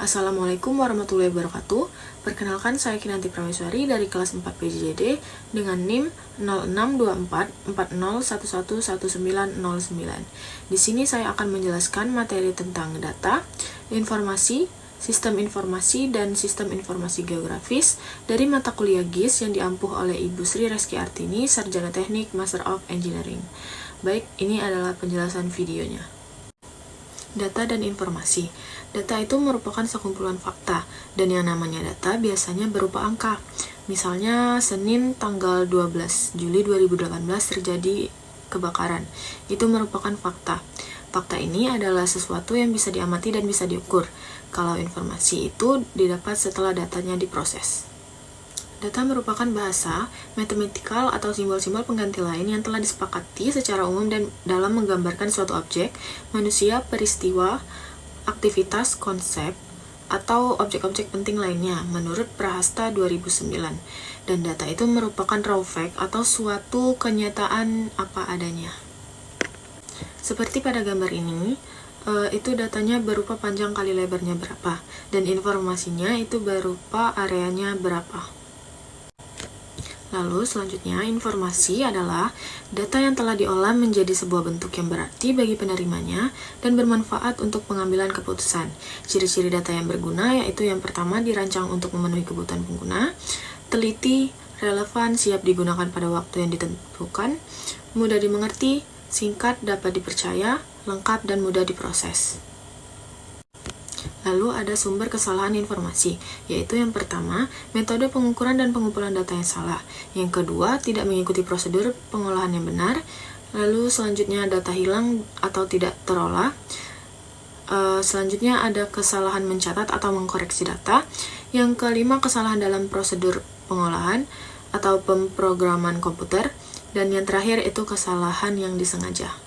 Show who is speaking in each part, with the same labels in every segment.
Speaker 1: Assalamualaikum warahmatullahi wabarakatuh. Perkenalkan, saya Kinanti Praweswari dari kelas 4 PJJ dengan NIM 062440111909. Di sini saya akan menjelaskan materi tentang data, informasi, sistem informasi, dan sistem informasi geografis dari mata kuliah GIS yang diampuh oleh Ibu Sri Reski Artini, Sarjana Teknik Master of Engineering. Baik, ini adalah penjelasan videonya. Data dan informasi. Data itu merupakan sekumpulan fakta, dan yang namanya data biasanya berupa angka. Misalnya, Senin tanggal 12 Juli 2018 terjadi kebakaran. Itu merupakan fakta. Fakta ini adalah sesuatu yang bisa diamati dan bisa diukur. Kalau informasi itu didapat setelah datanya diproses. Data merupakan bahasa, matematikal atau simbol-simbol pengganti lain yang telah disepakati secara umum dan dalam menggambarkan suatu objek, manusia, peristiwa, aktivitas, konsep, atau objek-objek penting lainnya menurut Prahasta 2009. Dan data itu merupakan raw fact atau suatu kenyataan apa adanya. Seperti pada gambar ini, itu datanya berupa panjang kali lebarnya berapa, dan informasinya itu berupa areanya berapa. Lalu selanjutnya, informasi adalah data yang telah diolah menjadi sebuah bentuk yang berarti bagi penerimanya dan bermanfaat untuk pengambilan keputusan. Ciri-ciri data yang berguna yaitu yang pertama, dirancang untuk memenuhi kebutuhan pengguna, teliti, relevan, siap digunakan pada waktu yang ditentukan, mudah dimengerti, singkat, dapat dipercaya, lengkap, dan mudah diproses. Lalu ada sumber kesalahan informasi, yaitu yang pertama, metode pengukuran dan pengumpulan data yang salah. Yang kedua, tidak mengikuti prosedur pengolahan yang benar. Lalu selanjutnya, data hilang atau tidak terolah. Selanjutnya ada kesalahan mencatat atau mengkoreksi data. Yang kelima, kesalahan dalam prosedur pengolahan atau pemrograman komputer. Dan yang terakhir itu kesalahan yang disengaja.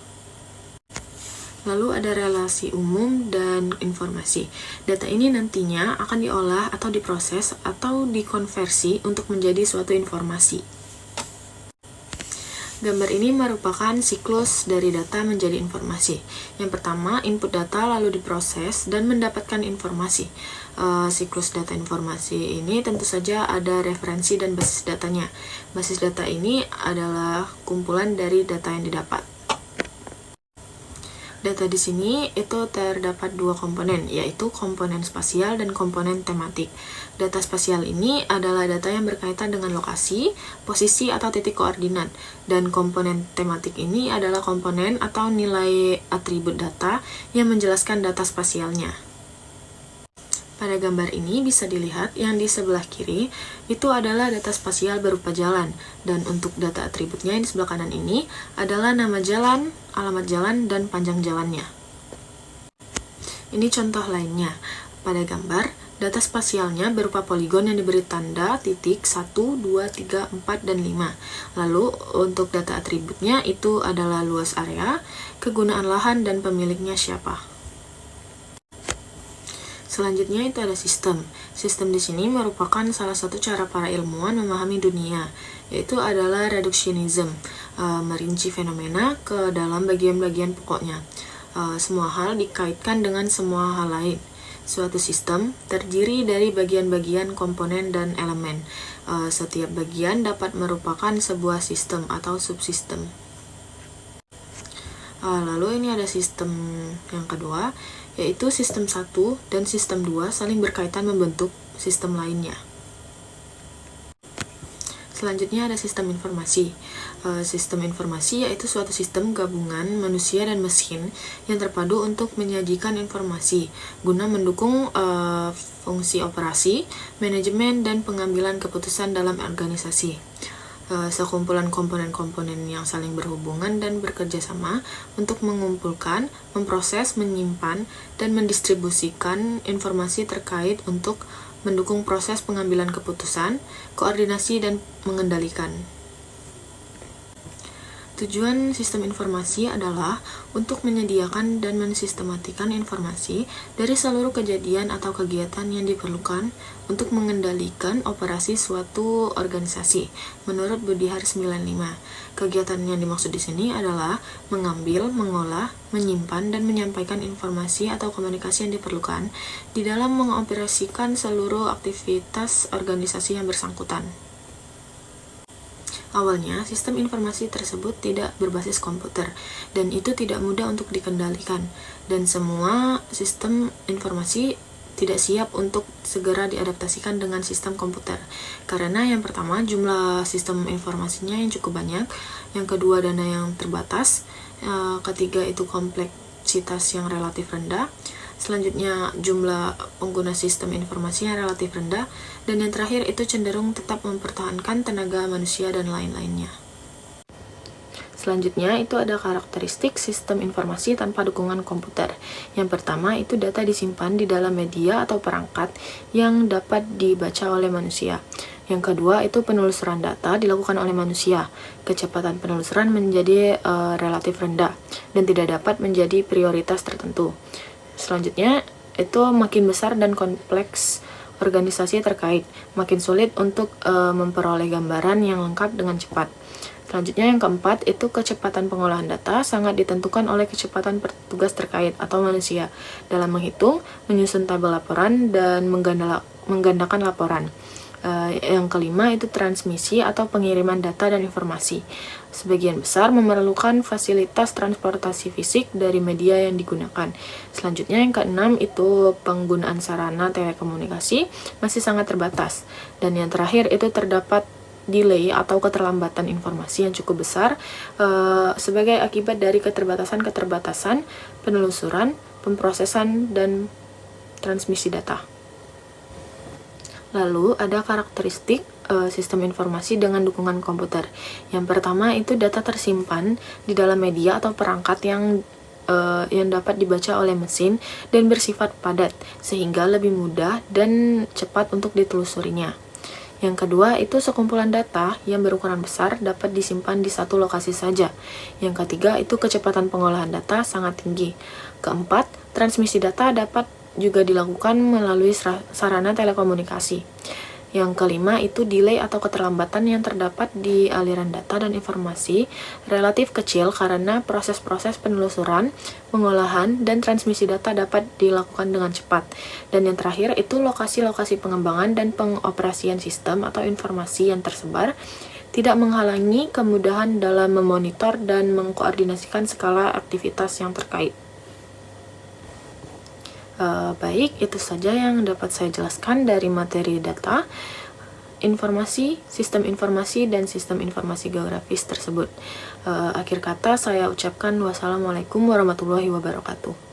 Speaker 1: Lalu ada relasi umum dan informasi. Data ini nantinya akan diolah atau diproses atau dikonversi untuk menjadi suatu informasi. Gambar ini merupakan siklus dari data menjadi informasi. Yang pertama, input data lalu diproses dan mendapatkan informasi. Siklus data informasi ini tentu saja ada referensi dan basis datanya. Basis data ini adalah kumpulan dari data yang didapat. Data di sini itu terdapat dua komponen, yaitu komponen spasial dan komponen tematik. Data spasial ini adalah data yang berkaitan dengan lokasi, posisi, atau titik koordinat. Dan komponen tematik ini adalah komponen atau nilai atribut data yang menjelaskan data spasialnya. Pada gambar ini bisa dilihat yang di sebelah kiri itu adalah data spasial berupa jalan, dan untuk data atributnya yang di sebelah kanan ini adalah nama jalan, alamat jalan, dan panjang jalannya. Ini contoh lainnya. Pada gambar, data spasialnya berupa poligon yang diberi tanda titik 1, 2, 3, 4, dan 5. Lalu untuk data atributnya itu adalah luas area, kegunaan lahan, dan pemiliknya siapa. Selanjutnya itu ada sistem. Sistem di sini merupakan salah satu cara para ilmuwan memahami dunia, yaitu adalah reductionism, merinci fenomena ke dalam bagian-bagian pokoknya. Semua hal dikaitkan dengan semua hal lain. Suatu sistem terdiri dari bagian-bagian komponen dan elemen. Setiap bagian dapat merupakan sebuah sistem atau subsistem. Lalu ini ada sistem yang kedua, yaitu sistem 1 dan sistem 2 saling berkaitan membentuk sistem lainnya. Selanjutnya ada sistem informasi. Sistem informasi yaitu suatu sistem gabungan manusia dan mesin yang terpadu untuk menyajikan informasi guna mendukung fungsi operasi, manajemen, dan pengambilan keputusan dalam organisasi. Sekumpulan komponen-komponen yang saling berhubungan dan bekerja sama untuk mengumpulkan, memproses, menyimpan, dan mendistribusikan informasi terkait untuk mendukung proses pengambilan keputusan, koordinasi, dan mengendalikan. Tujuan sistem informasi adalah untuk menyediakan dan mensistematikan informasi dari seluruh kejadian atau kegiatan yang diperlukan untuk mengendalikan operasi suatu organisasi. Menurut Budihar 95, kegiatan yang dimaksud di sini adalah mengambil, mengolah, menyimpan, dan menyampaikan informasi atau komunikasi yang diperlukan di dalam mengoperasikan seluruh aktivitas organisasi yang bersangkutan. Awalnya, sistem informasi tersebut tidak berbasis komputer, dan itu tidak mudah untuk dikendalikan, dan semua sistem informasi tidak siap untuk segera diadaptasikan dengan sistem komputer. Karena yang pertama, jumlah sistem informasinya yang cukup banyak, yang kedua, dana yang terbatas, ketiga itu kompleksitas yang relatif rendah, selanjutnya jumlah pengguna sistem informasi yang relatif rendah, dan yang terakhir itu cenderung tetap mempertahankan tenaga manusia dan lain-lainnya. Selanjutnya itu ada karakteristik sistem informasi tanpa dukungan komputer. Yang pertama itu data disimpan di dalam media atau perangkat yang dapat dibaca oleh manusia. Yang kedua itu penelusuran data dilakukan oleh manusia. Kecepatan penelusuran menjadi relatif rendah dan tidak dapat menjadi prioritas tertentu. Selanjutnya, itu makin besar dan kompleks organisasi terkait, makin sulit untuk memperoleh gambaran yang lengkap dengan cepat. Selanjutnya, yang keempat, itu kecepatan pengolahan data sangat ditentukan oleh kecepatan petugas terkait atau manusia dalam menghitung, menyusun tabel laporan, dan menggandakan laporan. Yang kelima itu transmisi atau pengiriman data dan informasi. Sebagian besar memerlukan fasilitas transportasi fisik dari media yang digunakan. Selanjutnya yang keenam itu penggunaan sarana telekomunikasi masih sangat terbatas. Dan yang terakhir itu terdapat delay atau keterlambatan informasi yang cukup besar sebagai akibat dari keterbatasan penelusuran, pemrosesan, dan transmisi data. Lalu ada karakteristik sistem informasi dengan dukungan komputer. Yang pertama itu data tersimpan di dalam media atau perangkat yang dapat dibaca oleh mesin dan bersifat padat sehingga lebih mudah dan cepat untuk ditelusurinya. Yang kedua itu sekumpulan data yang berukuran besar dapat disimpan di satu lokasi saja. Yang ketiga itu kecepatan pengolahan data sangat tinggi. Keempat, transmisi data dapat juga dilakukan melalui sarana telekomunikasi. Yang kelima itu delay atau keterlambatan yang terdapat di aliran data dan informasi relatif kecil karena proses-proses penelusuran, pengolahan, dan transmisi data dapat dilakukan dengan cepat. Dan yang terakhir itu lokasi-lokasi pengembangan dan pengoperasian sistem atau informasi yang tersebar tidak menghalangi kemudahan dalam memonitor dan mengkoordinasikan skala aktivitas yang terkait. Baik, itu saja yang dapat saya jelaskan dari materi data, informasi, sistem informasi, dan sistem informasi geografis tersebut. Akhir kata saya ucapkan wassalamualaikum warahmatullahi wabarakatuh.